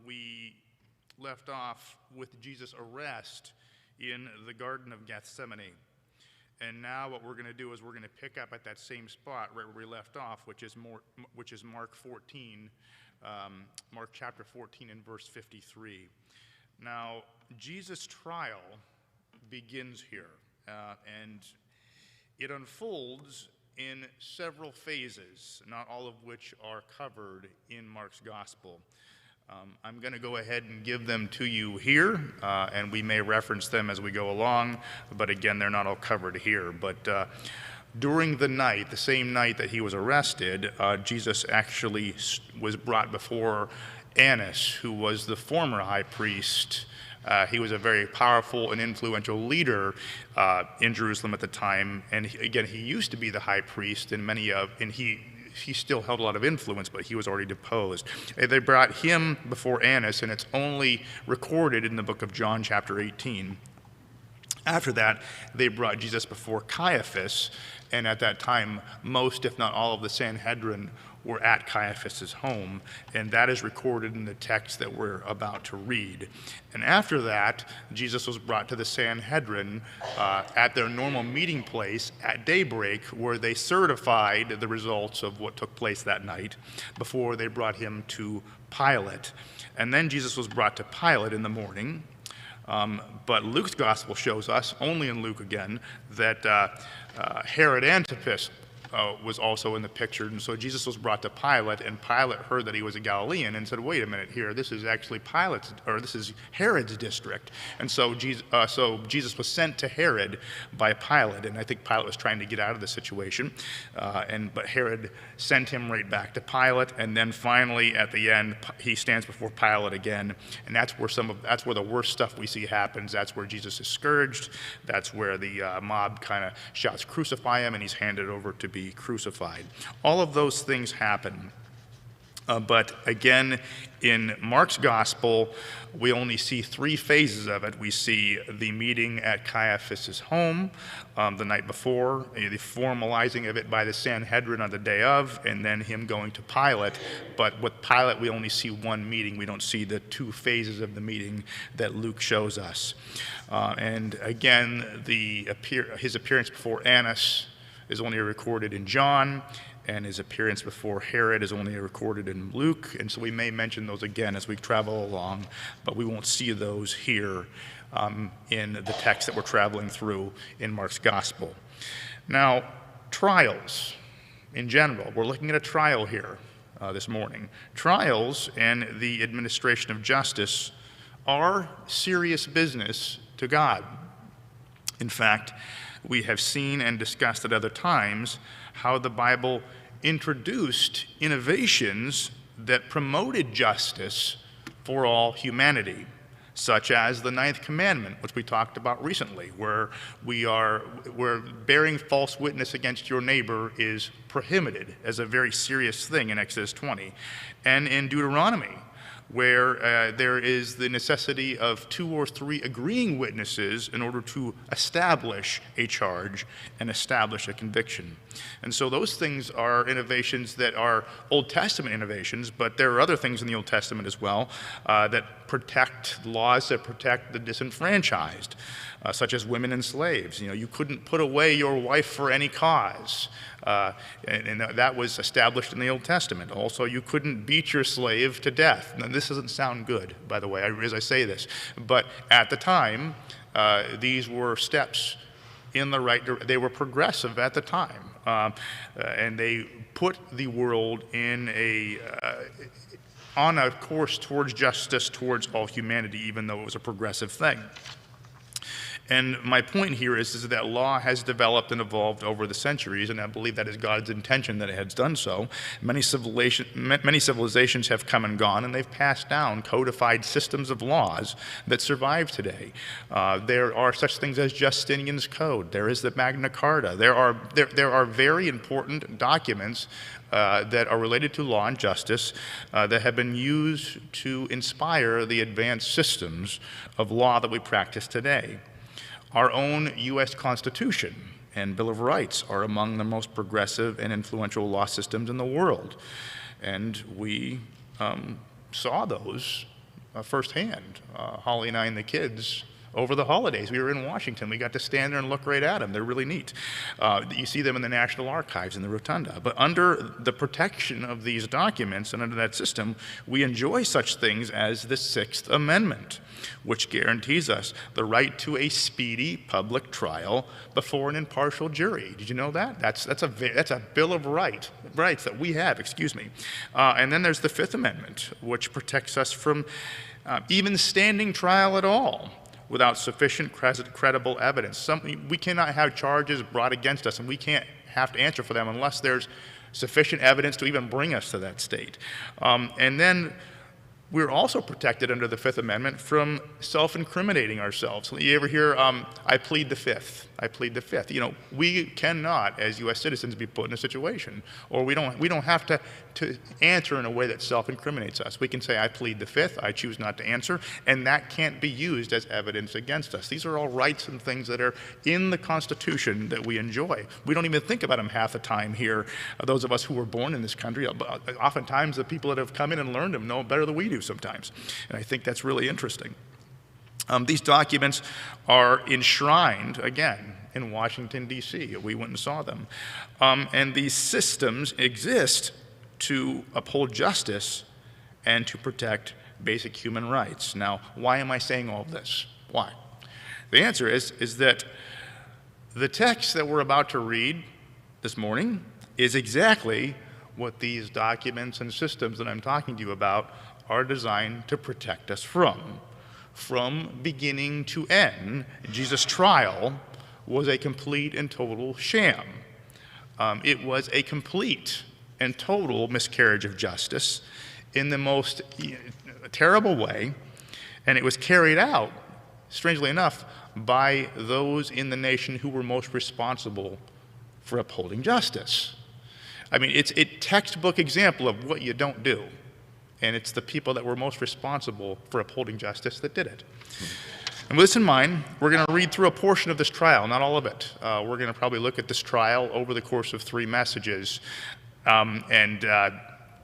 we left off with Jesus' arrest in the Garden of Gethsemane. And now what we're going to do is we're going to pick up at that same spot right where we left off, which is Mark 14, Mark chapter 14 and verse 53. Now, Jesus' trial begins here, and it unfolds in several phases, not all of which are covered in Mark's gospel. I'm going to go ahead and give them to you here, and we may reference them as we go along, but again, they're not all covered here. But during the night, the same night that he was arrested, Jesus actually was brought before Annas, who was the former high priest. He was a very powerful and influential leader in Jerusalem at the time, and he used to be the high priest, and he still held a lot of influence, but he was already deposed. They brought him before Annas, and it's only recorded in the book of John chapter 18. After that, they brought Jesus before Caiaphas, and at that time, most, if not all, of the Sanhedrin were at Caiaphas's home, and that is recorded in the text that we're about to read. And after that, Jesus was brought to the Sanhedrin at their normal meeting place at daybreak, where they certified the results of what took place that night before they brought him to Pilate. And then Jesus was brought to Pilate in the morning. But Luke's gospel shows us, only in Luke again, that Herod Antipas was also in the picture. And so Jesus was brought to Pilate, and Pilate heard that he was a Galilean and said, wait a minute here, this is actually this is Herod's district. And so Jesus was sent to Herod by Pilate, and I think Pilate was trying to get out of the situation. But Herod sent him right back to Pilate, and then finally at the end, he stands before Pilate again, and that's where the worst stuff we see happens. That's where Jesus is scourged. That's where the mob kind of shouts, crucify him, and he's handed over to be crucified. All of those things happen. But again, in Mark's gospel, we only see three phases of it. We see the meeting at Caiaphas's home the night before, the formalizing of it by the Sanhedrin on the day of, and then him going to Pilate. But with Pilate, we only see one meeting. We don't see the two phases of the meeting that Luke shows us. And again, his appearance before Annas is only recorded in John, and his appearance before Herod is only recorded in Luke, and so we may mention those again as we travel along, but we won't see those here in the text that we're traveling through in Mark's gospel. Now, trials in general. We're looking at a trial here this morning. Trials and the administration of justice are serious business to God. In fact, we have seen and discussed at other times how the Bible introduced innovations that promoted justice for all humanity, such as the ninth commandment, which we talked about recently, where bearing false witness against your neighbor is prohibited as a very serious thing in Exodus 20, and in Deuteronomy, where there is the necessity of 2 or 3 agreeing witnesses in order to establish a charge and establish a conviction. And so those things are innovations that are Old Testament innovations, but there are other things in the Old Testament as well that protect laws that protect the disenfranchised, such as women and slaves. You couldn't put away your wife for any cause. And that was established in the Old Testament. Also, you couldn't beat your slave to death. Now, this doesn't sound good, by the way, as I say this, but at the time, these were steps in the right direction. They were progressive at the time, and they put the world on a course towards justice, towards all humanity, even though it was a progressive thing. And my point here is that law has developed and evolved over the centuries, and I believe that is God's intention that it has done so. Many civilizations have come and gone, and they've passed down codified systems of laws that survive today. There are such things as Justinian's Code. There is the Magna Carta. There are very important documents that are related to law and justice that have been used to inspire the advanced systems of law that we practice today. Our own U.S. Constitution and Bill of Rights are among the most progressive and influential law systems in the world. And we saw those firsthand. Holly and I and the kids, over the holidays, we were in Washington. We got to stand there and look right at them. They're really neat. You see them in the National Archives in the Rotunda. But under the protection of these documents and under that system, we enjoy such things as the Sixth Amendment, which guarantees us the right to a speedy public trial before an impartial jury. Did you know that? That's a Bill of Rights that we have, And then there's the Fifth Amendment, which protects us from even standing trial at all without sufficient credible evidence. We cannot have charges brought against us, and we can't have to answer for them unless there's sufficient evidence to even bring us to that state. And then we're also protected under the Fifth Amendment from self-incriminating ourselves. You ever hear, I plead the Fifth, I plead the Fifth. We cannot, as U.S. citizens, be put in a situation, or we don't have to answer in a way that self-incriminates us. We can say, I plead the Fifth, I choose not to answer, and that can't be used as evidence against us. These are all rights and things that are in the Constitution that we enjoy. We don't even think about them half the time here, those of us who were born in this country. Oftentimes, the people that have come in and learned them know better than we do sometimes, and I think that's really interesting. These documents are enshrined, again, in Washington, D.C. We went and saw them. And these systems exist to uphold justice and to protect basic human rights. Now, why am I saying all this? Why? The answer is that the text that we're about to read this morning is exactly what these documents and systems that I'm talking to you about are designed to protect us from. From beginning to end, Jesus' trial was a complete and total sham. It was a complete and total miscarriage of justice in the most terrible way, and it was carried out, strangely enough, by those in the nation who were most responsible for upholding justice. I mean, it's a textbook example of what you don't do. And it's the people that were most responsible for upholding justice that did it. And with this in mind, we're going to read through a portion of this trial, not all of it. We're going to probably look at this trial over the course of 3 messages.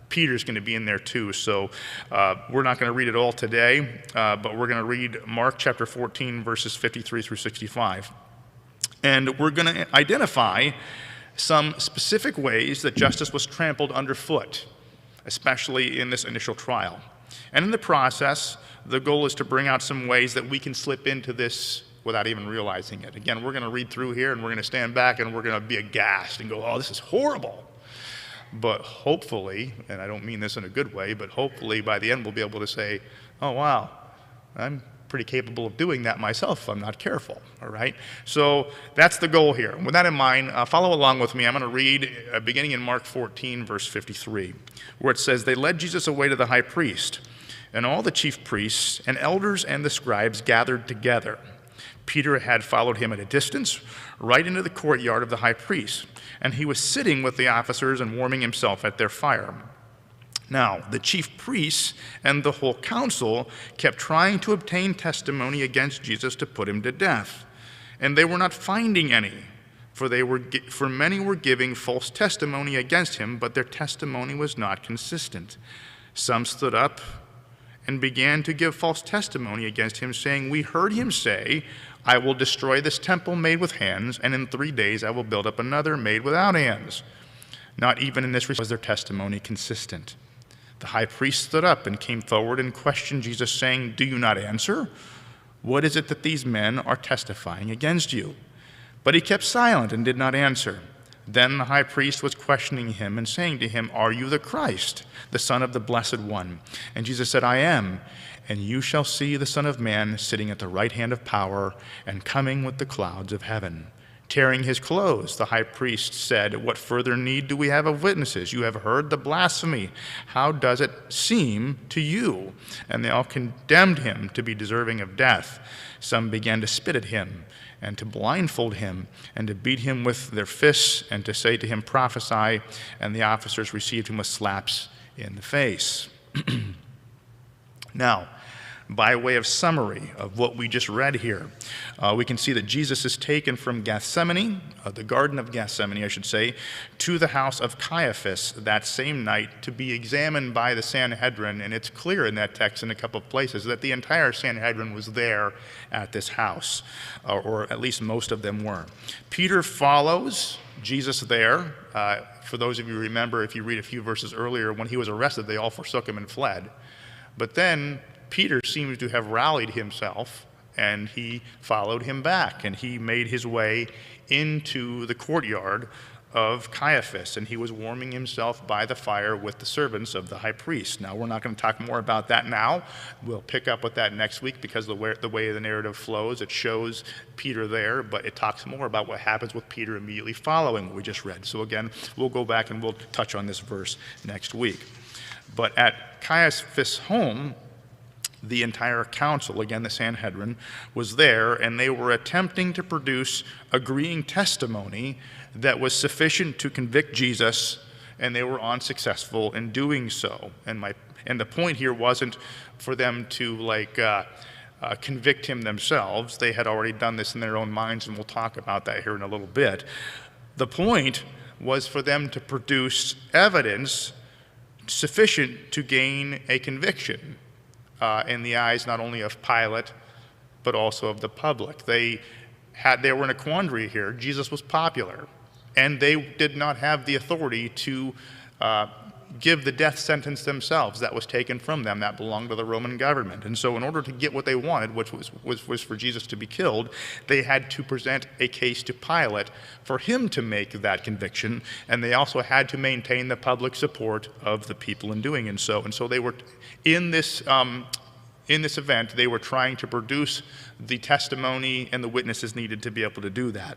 Peter's going to be in there too, so we're not going to read it all today, but we're going to read Mark chapter 14, verses 53 through 65. And we're going to identify some specific ways that justice was trampled underfoot, especially in this initial trial. And in the process, the goal is to bring out some ways that we can slip into this without even realizing it. Again, we're going to read through here, and we're going to stand back, and we're going to be aghast and go, oh, this is horrible. But hopefully, and I don't mean this in a good way, but hopefully by the end we'll be able to say, oh, wow, I'm pretty capable of doing that myself if I'm not careful, all right? So that's the goal here. With that in mind, follow along with me. I'm going to read beginning in Mark 14, verse 53, where it says, they led Jesus away to the high priest, and all the chief priests and elders and the scribes gathered together. Peter had followed him at a distance, right into the courtyard of the high priest, and he was sitting with the officers and warming himself at their fire. Now, the chief priests and the whole council kept trying to obtain testimony against Jesus to put him to death. And they were not finding any, for many were giving false testimony against him, but their testimony was not consistent. Some stood up and began to give false testimony against him, saying, we heard him say, I will destroy this temple made with hands, and in 3 days I will build up another made without hands. Not even in this respect was their testimony consistent. The high priest stood up and came forward and questioned Jesus, saying, do you not answer? What is it that these men are testifying against you? But he kept silent and did not answer. Then the high priest was questioning him and saying to him, are you the Christ, the Son of the Blessed One? And Jesus said, I am. And you shall see the Son of Man sitting at the right hand of power and coming with the clouds of heaven. Tearing his clothes, the high priest said, what further need do we have of witnesses? You have heard the blasphemy. How does it seem to you? And they all condemned him to be deserving of death. Some began to spit at him and to blindfold him and to beat him with their fists and to say to him, prophesy. And the officers received him with slaps in the face. Now, by way of summary of what we just read here, we can see that Jesus is taken from Gethsemane, the Garden of Gethsemane, I should say, to the house of Caiaphas that same night to be examined by the Sanhedrin. And it's clear in that text in a couple of places that the entire Sanhedrin was there at this house, or at least most of them were. Peter follows Jesus there. For those of you who remember, if you read a few verses earlier, when he was arrested, they all forsook him and fled. But then Peter seems to have rallied himself, and he followed him back, and he made his way into the courtyard of Caiaphas, and he was warming himself by the fire with the servants of the high priest. Now, we're not going to talk more about that now. We'll pick up with that next week, because the way the narrative flows, it shows Peter there, but it talks more about what happens with Peter immediately following what we just read. So again, we'll go back and we'll touch on this verse next week. But at Caiaphas' home, the entire council, again the Sanhedrin, was there, and they were attempting to produce agreeing testimony that was sufficient to convict Jesus, and they were unsuccessful in doing so. And the point here wasn't for them to convict him themselves. They had already done this in their own minds, and we'll talk about that here in a little bit. The point was for them to produce evidence sufficient to gain a conviction in the eyes not only of Pilate, but also of the public. They were in a quandary here. Jesus was popular, and they did not have the authority to give the death sentence themselves. That was taken from them. That belonged to the Roman government. And so in order to get what they wanted, which was for Jesus to be killed, they had to present a case to Pilate for him to make that conviction, and they also had to maintain the public support of the people in doing so. And so they were, in this event, they were trying to produce the testimony and the witnesses needed to be able to do that.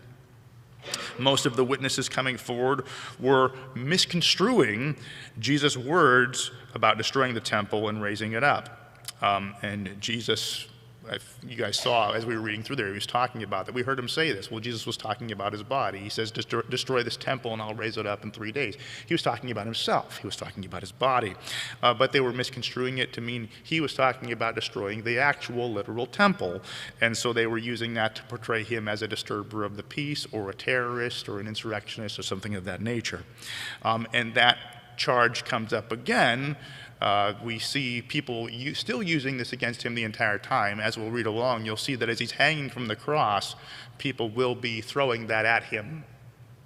Most of the witnesses coming forward were misconstruing Jesus' words about destroying the temple and raising it up. And Jesus, you guys saw as we were reading through there, he was talking about that. We heard him say this. Well, Jesus was talking about his body. He says, destroy this temple and I'll raise it up in 3 days. He was talking about himself. He was talking about his body. But they were misconstruing it to mean he was talking about destroying the actual literal temple. And so they were using that to portray him as a disturber of the peace, or a terrorist, or an insurrectionist, or something of that nature. And that charge comes up again. We see people still using this against him the entire time. As we'll read along, you'll see that as he's hanging from the cross, people will be throwing that at him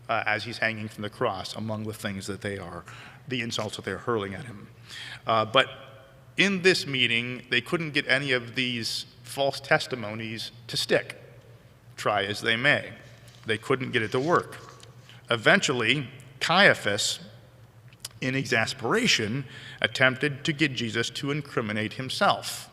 as he's hanging from the cross, among the things that the insults that they're hurling at him. But in this meeting, they couldn't get any of these false testimonies to stick, try as they may. They couldn't get it to work. Eventually, Caiaphas, in exasperation, attempted to get Jesus to incriminate himself.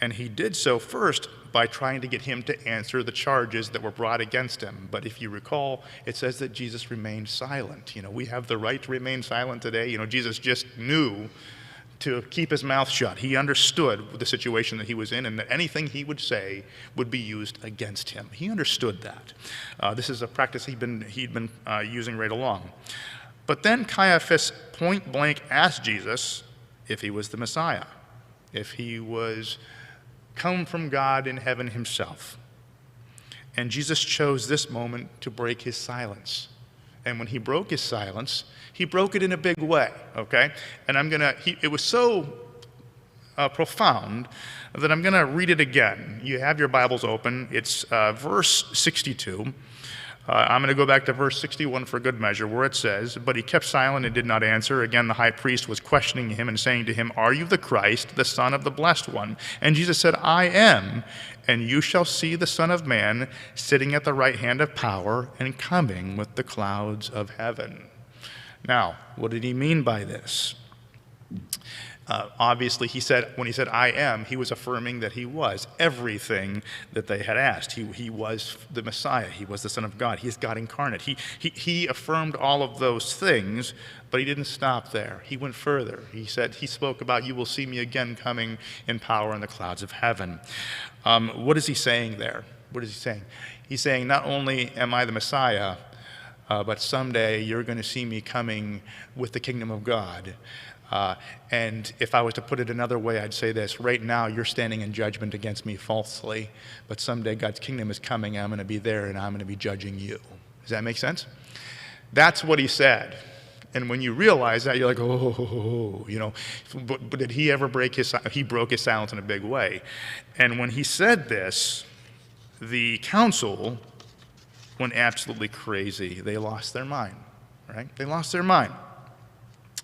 And he did so first by trying to get him to answer the charges that were brought against him. But if you recall, it says that Jesus remained silent. We have the right to remain silent today. Jesus just knew to keep his mouth shut. He understood the situation that he was in, and that anything he would say would be used against him. He understood that. This is a practice he'd been using right along. But then Caiaphas point blank asked Jesus if he was the Messiah, if he was come from God in heaven himself. And Jesus chose this moment to break his silence. And when he broke his silence, he broke it in a big way, okay? And it was so profound that I'm going to read it again. You have your Bibles open. It's verse 62. I'm going to go back to verse 61 for good measure, where it says, "But he kept silent and did not answer. Again, the high priest was questioning him and saying to him, 'Are you the Christ, the Son of the Blessed One?' And Jesus said, 'I am. And you shall see the Son of Man sitting at the right hand of power and coming with the clouds of heaven.'" Now, what did he mean by this? Obviously, when he said, "I am," he was affirming that he was everything that they had asked. He was the Messiah. He was the Son of God. He is God incarnate. He affirmed all of those things, but he didn't stop there. He went further. He spoke about, "You will see me again coming in power in the clouds of heaven." What is he saying there? What is he saying? He's saying, not only am I the Messiah, but someday you're going to see me coming with the kingdom of God. And if I was to put it another way, I'd say this: right now you're standing in judgment against me falsely, but someday God's kingdom is coming, and I'm going to be there, and I'm going to be judging you. Does that make sense? That's what he said. And when you realize that, you're like, oh, you know, but did he ever break his silence? He broke his silence in a big way. And when he said this, the council went absolutely crazy. They lost their mind, right? They lost their mind.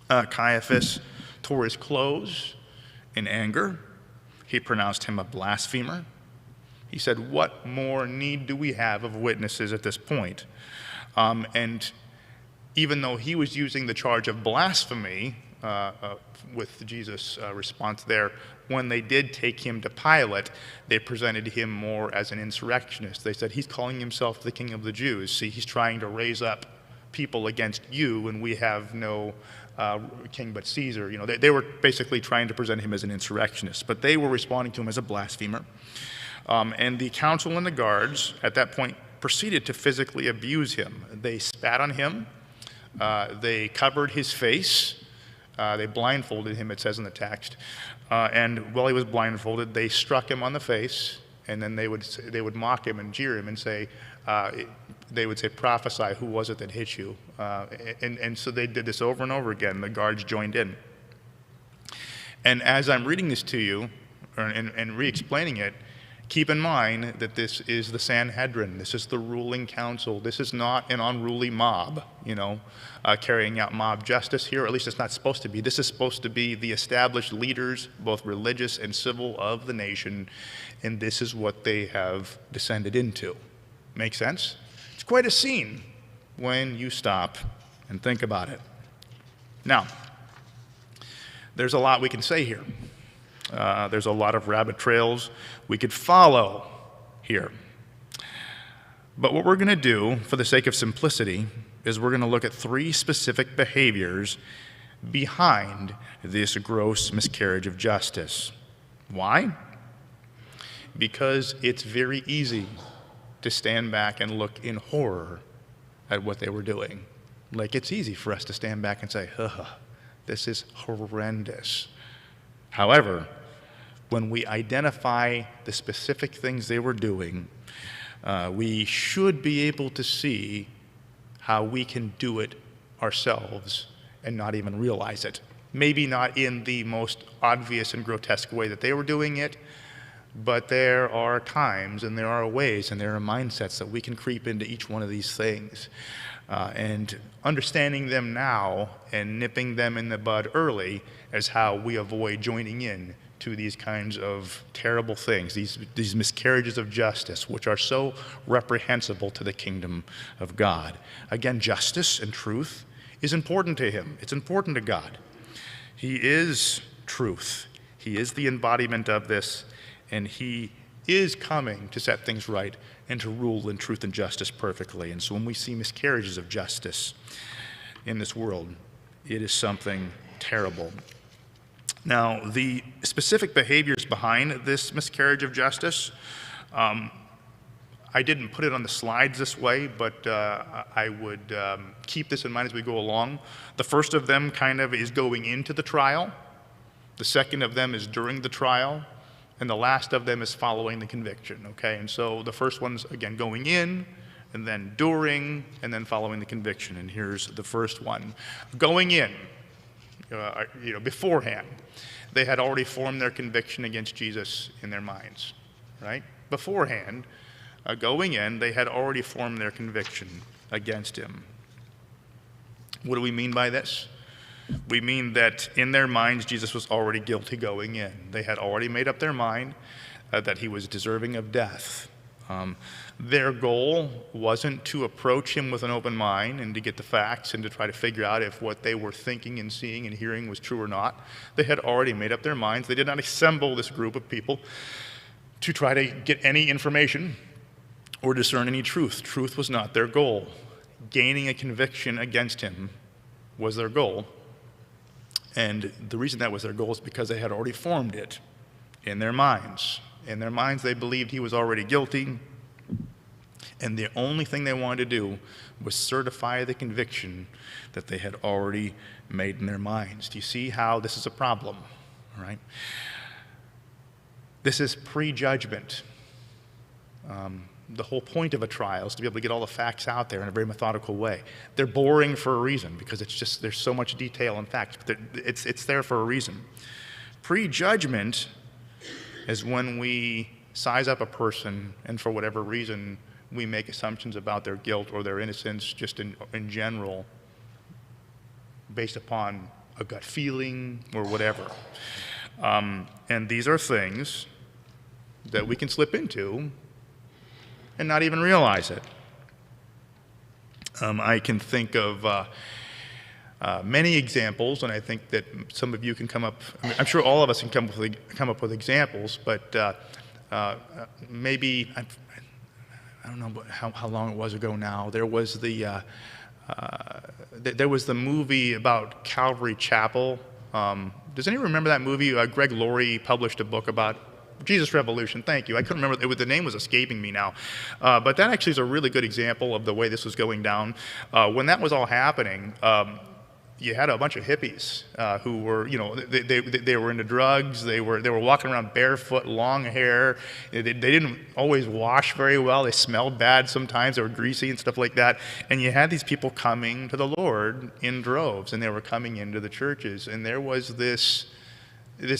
Caiaphas tore his clothes in anger. He pronounced him a blasphemer. He said, what more need do we have of witnesses at this point? And even though he was using the charge of blasphemy with Jesus' response there, when they did take him to Pilate, they presented him more as an insurrectionist. They said, he's calling himself the King of the Jews. See, he's trying to raise up people against you, and we have no king but Caesar. You know, they were basically trying to present him as an insurrectionist, but they were responding to him as a blasphemer. And the council and the guards at that point proceeded to physically abuse him. They spat on him. They covered his face. They blindfolded him, it says in the text. And while he was blindfolded, they struck him on the face, and then they would mock him and jeer him and say, they would say, prophesy, who was it that hit you? And so they did this over and over again. The guards joined in. And as I'm reading this to you, and re-explaining it, keep in mind that this is the Sanhedrin. This is the ruling council. This is not an unruly mob, you know, carrying out mob justice here. Or at least it's not supposed to be. This is supposed to be the established leaders, both religious and civil, of the nation. And this is what they have descended into. Make sense? It's quite a scene when you stop and think about it. Now, there's a lot we can say here. There's a lot of rabbit trails we could follow here. But what we're going to do, for the sake of simplicity, is we're going to look at 3 specific behaviors behind this gross miscarriage of justice. Why? Because it's very easy to stand back and look in horror at what they were doing. Like, it's easy for us to stand back and say, this is horrendous. However, when we identify the specific things they were doing, we should be able to see how we can do it ourselves and not even realize it. Maybe not in the most obvious and grotesque way that they were doing it, but there are times and there are ways and there are mindsets that we can creep into each one of these things. And understanding them now and nipping them in the bud early is how we avoid joining in to these kinds of terrible things, these miscarriages of justice, which are so reprehensible to the kingdom of God. Again, justice and truth is important to him. It's important to God. He is truth. He is the embodiment of this, and he is coming to set things right and to rule in truth and justice perfectly. And so when we see miscarriages of justice in this world, it is something terrible. Now, the specific behaviors behind this miscarriage of justice, I didn't put it on the slides this way, but I would keep this in mind as we go along. The first of them kind of is going into the trial. The second of them is during the trial. And the last of them is following the conviction, okay? And so the first one's, again, going in, and then during, and then following the conviction. And here's the first one. Going in, beforehand, they had already formed their conviction against Jesus in their minds, right? Beforehand, going in, they had already formed their conviction against him. What do we mean by this? We mean that in their minds, Jesus was already guilty going in. They had already made up their mind that he was deserving of death. Their goal wasn't to approach him with an open mind and to get the facts and to try to figure out if what they were thinking and seeing and hearing was true or not. They had already made up their minds. They did not assemble this group of people to try to get any information or discern any truth. Truth was not their goal. Gaining a conviction against him was their goal. And the reason that was their goal is because they had already formed it in their minds. In their minds, they believed he was already guilty. And the only thing they wanted to do was certify the conviction that they had already made in their minds. Do you see how this is a problem? All right? This is prejudgment. The whole point of a trial is to be able to get all the facts out there in a very methodical way. They're boring for a reason because it's just there's so much detail and facts, but it's there for a reason. Prejudgment is when we size up a person and for whatever reason we make assumptions about their guilt or their innocence just in general based upon a gut feeling or whatever. And these are things that we can slip into and not even realize it. I can think of many examples, and I think that some of you can come up, I'm sure all of us can come up with examples, but maybe, I don't know how long it was ago now, there was the movie about Calvary Chapel. Does anyone remember that movie? Greg Laurie published a book about Jesus Revolution. Thank you. I couldn't remember. The name was escaping me now. But that actually is a really good example of the way this was going down. When that was all happening, you had a bunch of hippies who were, they were into drugs. They were walking around barefoot, long hair. They didn't always wash very well. They smelled bad sometimes. They were greasy and stuff like that. And you had these people coming to the Lord in droves, and they were coming into the churches. And there was this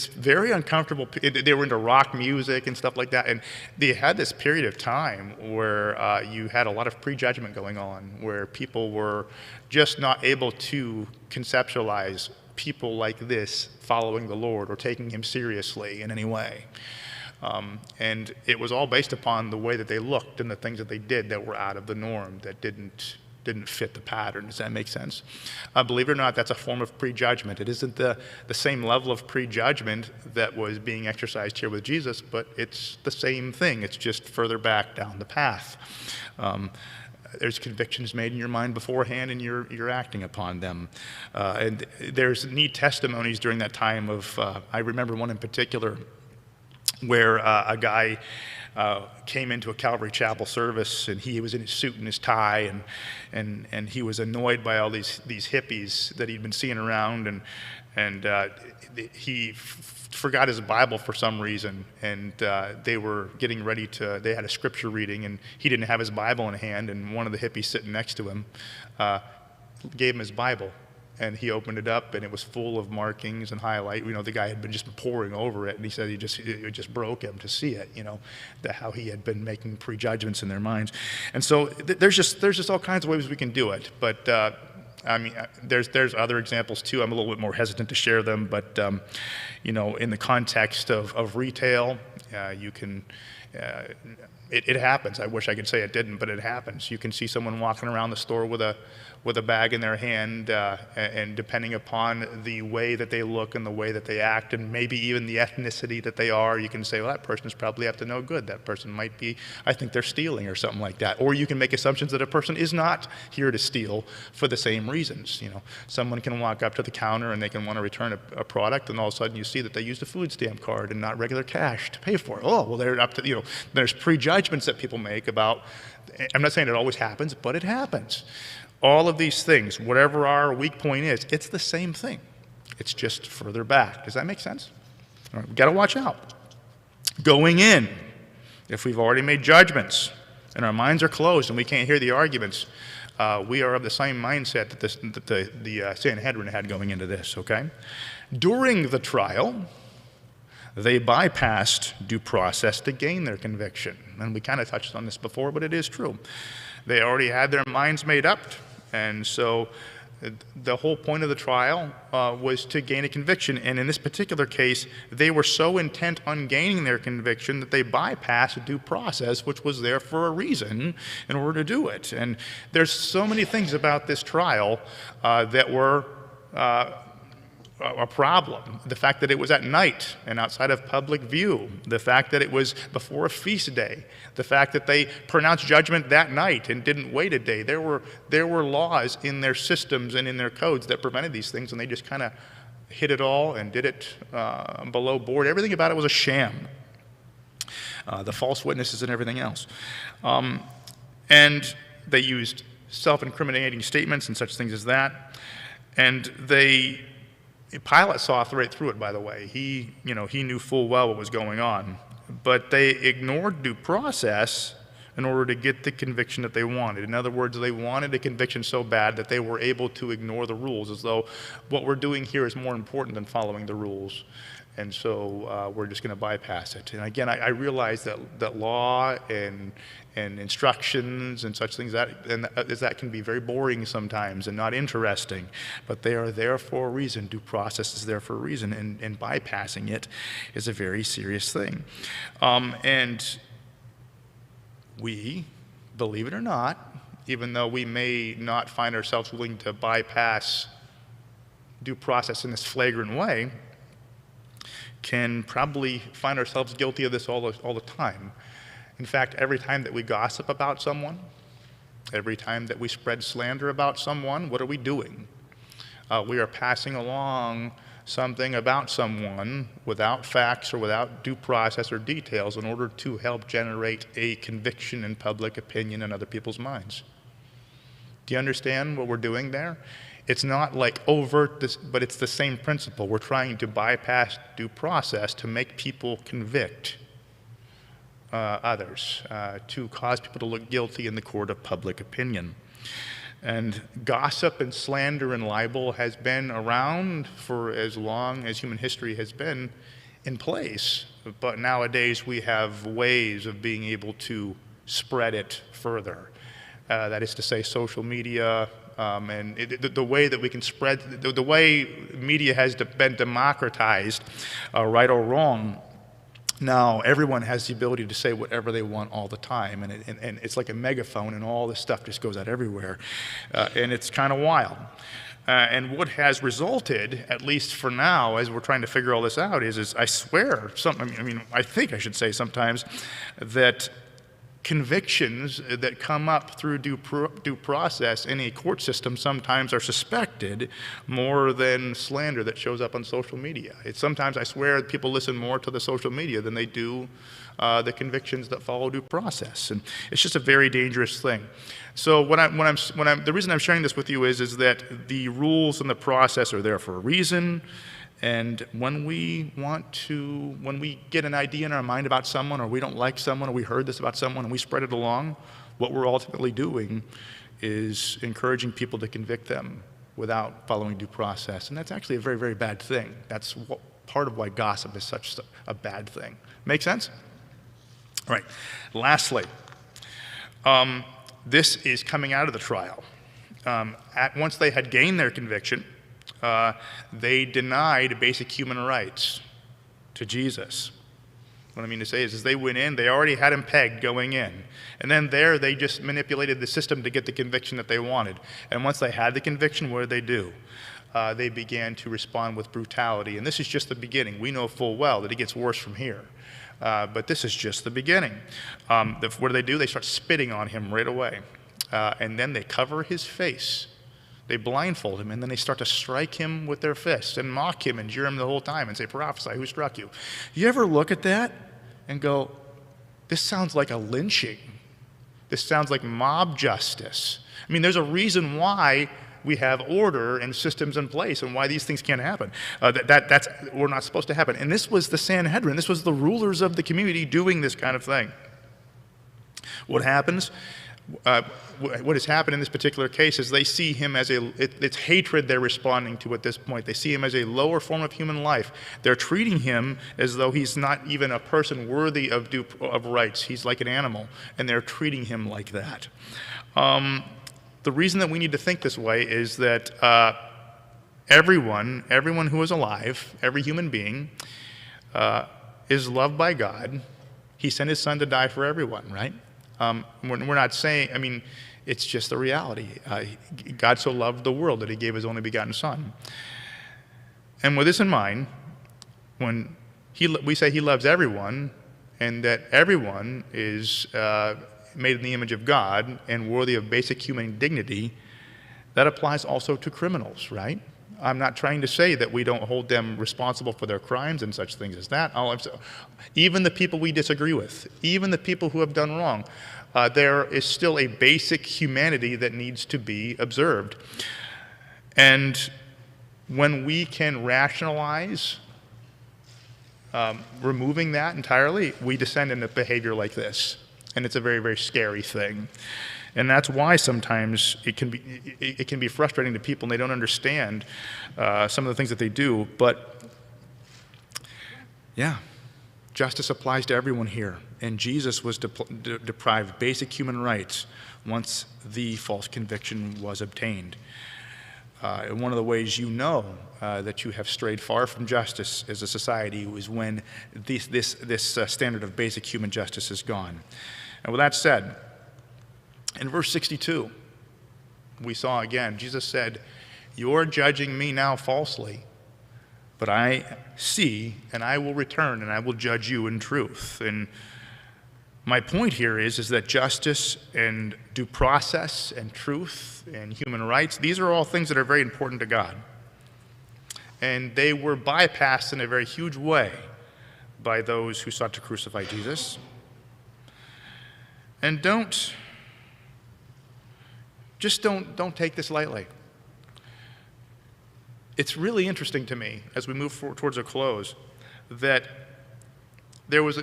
very uncomfortable, they were into rock music and stuff like that, and they had this period of time where you had a lot of prejudgment going on, where people were just not able to conceptualize people like this following the Lord or taking him seriously in any way. And it was all based upon the way that they looked and the things that they did that were out of the norm, that didn't fit the pattern. Does that make sense? Believe it or not, that's a form of prejudgment. It isn't the same level of prejudgment that was being exercised here with Jesus, but it's the same thing. It's just further back down the path. There's convictions made in your mind beforehand, and you're acting upon them. And there's neat testimonies during that time of, I remember one in particular where a guy came into a Calvary Chapel service, and he was in his suit and his tie, and he was annoyed by all these hippies that he'd been seeing around, and he forgot his Bible for some reason, and they were getting ready to, they had a scripture reading, and he didn't have his Bible in hand, and one of the hippies sitting next to him gave him his Bible. And he opened it up, and it was full of markings and highlight. The guy had been just poring over it, and he said it just broke him to see it. How he had been making prejudgments in their minds. And so there's just all kinds of ways we can do it. But there's other examples too. I'm a little bit more hesitant to share them, but in the context of retail, you can. It happens. I wish I could say it didn't, but it happens. You can see someone walking around the store with a bag in their hand, and depending upon the way that they look and the way that they act, and maybe even the ethnicity that they are, you can say, well, that person's probably up to no good. That person might be, I think they're stealing or something like that. Or you can make assumptions that a person is not here to steal for the same reasons. Someone can walk up to the counter and they can want to return a product, and all of a sudden you see that they used a food stamp card and not regular cash to pay for it. Oh, well, they're up to, there's prejudgments that people make about, I'm not saying it always happens, but it happens. All of these things, whatever our weak point is, it's the same thing. It's just further back. Does that make sense? All right, we've got to watch out. Going in, if we've already made judgments and our minds are closed and we can't hear the arguments, we are of the same mindset that the Sanhedrin had going into this, okay? During the trial, they bypassed due process to gain their conviction. And we kind of touched on this before, but it is true. They already had their minds made up, and so the whole point of the trial was to gain a conviction. And in this particular case, they were so intent on gaining their conviction that they bypassed due process, which was there for a reason in order to do it. And there's so many things about this trial that were a problem. The fact that it was at night and outside of public view, the fact that it was before a feast day, the fact that they pronounced judgment that night and didn't wait a day. There were laws in their systems and in their codes that prevented these things, and they just kind of hid it all and did it below board. Everything about it was a sham. The false witnesses and everything else. And they used self-incriminating statements and such things as that. And Pilate saw right through it, by the way. He knew full well what was going on. But they ignored due process in order to get the conviction that they wanted. In other words, they wanted a conviction so bad that they were able to ignore the rules, as though what we're doing here is more important than following the rules. And so we're just going to bypass it. And again, I realize that law and instructions and such things, that can be very boring sometimes and not interesting. But they are there for a reason. Due process is there for a reason. And bypassing it is a very serious thing. And we, believe it or not, even though we may not find ourselves willing to bypass due process in this flagrant way, can probably find ourselves guilty of this all the time. In fact, every time that we gossip about someone, every time that we spread slander about someone, what are we doing? We are passing along something about someone without facts or without due process or details in order to help generate a conviction in public opinion in other people's minds. Do you understand what we're doing there? It's not like overt, but it's the same principle. We're trying to bypass due process to make people convict others, to cause people to look guilty in the court of public opinion. And gossip and slander and libel has been around for as long as human history has been in place. But nowadays we have ways of being able to spread it further. That is to say, social media, and the way that we can spread, the way media has been democratized, right or wrong, now everyone has the ability to say whatever they want all the time, and it's like a megaphone, and all this stuff just goes out everywhere, and it's kind of wild. And what has resulted, at least for now, as we're trying to figure all this out, is I swear, I think I should say sometimes, that convictions that come up through due process in a court system sometimes are suspected more than slander that shows up on social media. Sometimes I swear people listen more to the social media than they do the convictions that follow due process, and it's just a very dangerous thing. So the reason I'm sharing this with you is that the rules and the process are there for a reason. And when we get an idea in our mind about someone, or we don't like someone, or we heard this about someone and we spread it along, what we're ultimately doing is encouraging people to convict them without following due process. And that's actually a very, very bad thing. That's part of why gossip is such a bad thing. Make sense? All right. Lastly, this is coming out of the trial. Once they had gained their conviction, they denied basic human rights to Jesus. What I mean to say is they went in, they already had him pegged going in. And then there, they just manipulated the system to get the conviction that they wanted. And once they had the conviction, what did they do? They began to respond with brutality. And this is just the beginning. We know full well that it gets worse from here. But this is just the beginning. What do? They start spitting on him right away. And then they cover his face. They blindfold him, and then they start to strike him with their fists and mock him and jeer him the whole time and say, "Prophesy, who struck you?" You ever look at that and go, this sounds like a lynching. This sounds like mob justice. I mean, there's a reason why we have order and systems in place and why these things can't happen. That's we're not supposed to happen. And this was the Sanhedrin. This was the rulers of the community doing this kind of thing. What happens? What has happened in this particular case is they see him as it's hatred they're responding to at this point. They see him as a lower form of human life. They're treating him as though he's not even a person worthy of rights. He's like an animal, and they're treating him like that. The reason that we need to think this way is that everyone who is alive, every human being, is loved by God. He sent his son to die for everyone, right? We're not saying, it's just the reality. God so loved the world that he gave his only begotten son. And with this in mind, when we say he loves everyone, and that everyone is made in the image of God and worthy of basic human dignity, that applies also to criminals, right? I'm not trying to say that we don't hold them responsible for their crimes and such things as that. Even the people we disagree with, even the people who have done wrong, there is still a basic humanity that needs to be observed. And when we can rationalize removing that entirely, we descend into behavior like this. And it's a very, very scary thing. And that's why sometimes it can be frustrating to people and they don't understand some of the things that they do. But yeah, justice applies to everyone here. And Jesus was deprived of basic human rights once the false conviction was obtained. And one of the ways you know that you have strayed far from justice as a society is when this standard of basic human justice is gone. And with that said, in verse 62, we saw again, Jesus said, "You're judging me now falsely, but I see and I will return and I will judge you in truth." And my point here is that justice and due process and truth and human rights, these are all things that are very important to God. And they were bypassed in a very huge way by those who sought to crucify Jesus. And don't take this lightly. It's really interesting to me as we move towards a close that there was,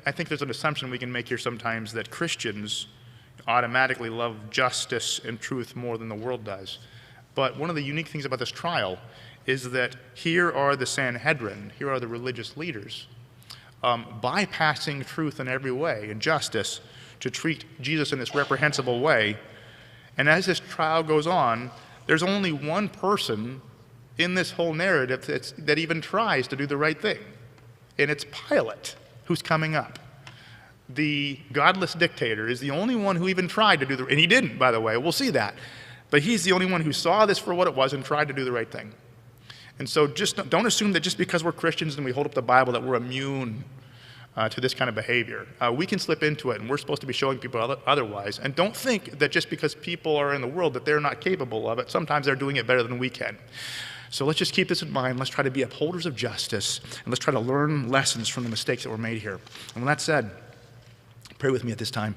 I think there's an assumption we can make here sometimes that Christians automatically love justice and truth more than the world does. But one of the unique things about this trial is that here are the Sanhedrin, here are the religious leaders, bypassing truth in every way and justice to treat Jesus in this reprehensible way. And as this trial goes on, there's only one person in this whole narrative that even tries to do the right thing. And it's Pilate, who's coming up. The godless dictator is the only one who even tried to do and he didn't, by the way, we'll see that. But he's the only one who saw this for what it was and tried to do the right thing. And so just don't assume that just because we're Christians and we hold up the Bible that we're immune to this kind of behavior. We can slip into it, and we're supposed to be showing people otherwise. And don't think that just because people are in the world that they're not capable of it. Sometimes they're doing it better than we can. So let's just keep this in mind. Let's try to be upholders of justice, and let's try to learn lessons from the mistakes that were made here. And with that said, pray with me at this time.